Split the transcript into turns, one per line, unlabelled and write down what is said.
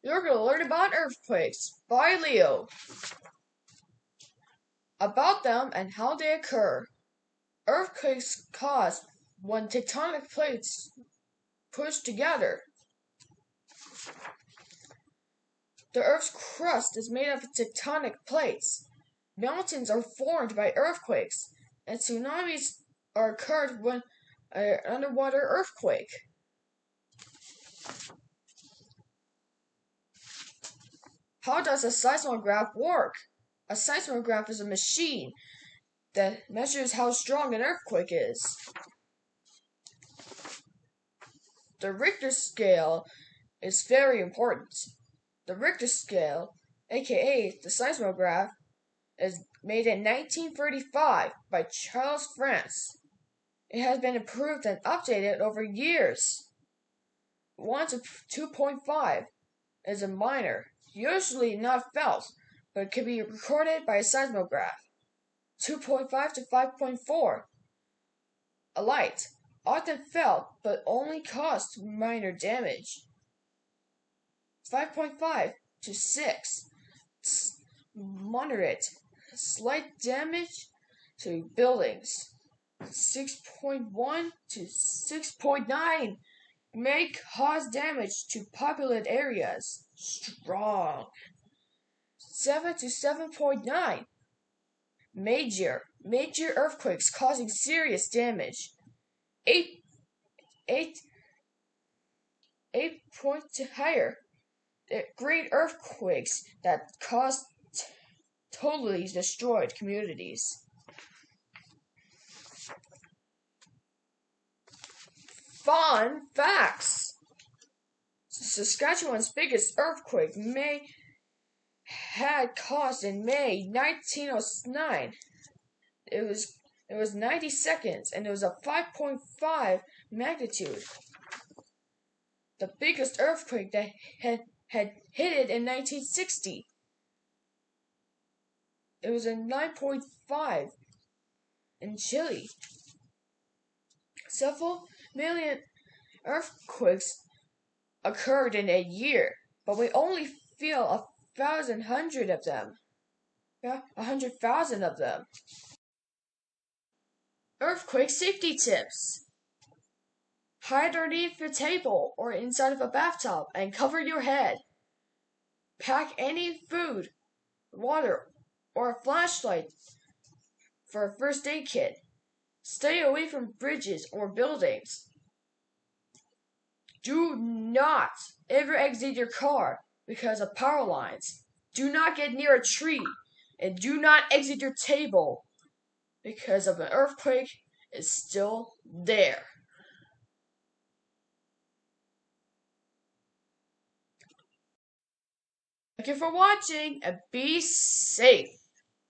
You're going to learn about earthquakes by Leo. About them and how they occur. Earthquakes cause when tectonic plates push together. The Earth's crust is made of tectonic plates. Mountains are formed by earthquakes, and tsunamis are occurred when an underwater earthquake. How does a seismograph work? A seismograph is a machine that measures how strong an earthquake is. The Richter scale is very important. The Richter scale, aka the seismograph, is made in 1935 by Charles France. It has been improved and updated over years. 1 to 2.5 is a minor, usually not felt, but can be recorded by a seismograph. 2.5 to 5.4, a light, often felt but only caused minor damage. 5.5 to 6, moderate, slight damage to buildings. 6.1 to 6.9 may cause damage to populated areas. Strong. 7 to 7.9 major earthquakes causing serious damage. 8 point to higher great earthquakes that caused totally destroyed communities. Fun facts. Saskatchewan's biggest earthquake had caused in May 1909. It was 90 seconds and it was a 5.5 magnitude. The biggest earthquake that had hit it in 1960. It was a 9.5 in Chile. Several million earthquakes occurred in a year, but we only feel 100,000 of them. Yeah, 100,000 of them. Earthquake safety tips. Hide underneath a table or inside of a bathtub and cover your head. Pack any food, water, or a flashlight for a first aid kit. Stay away from bridges or buildings. Do not ever exit your car because of power lines. Do not get near a tree. And do not exit your table because of an earthquake is still there. Thank you for watching and be safe.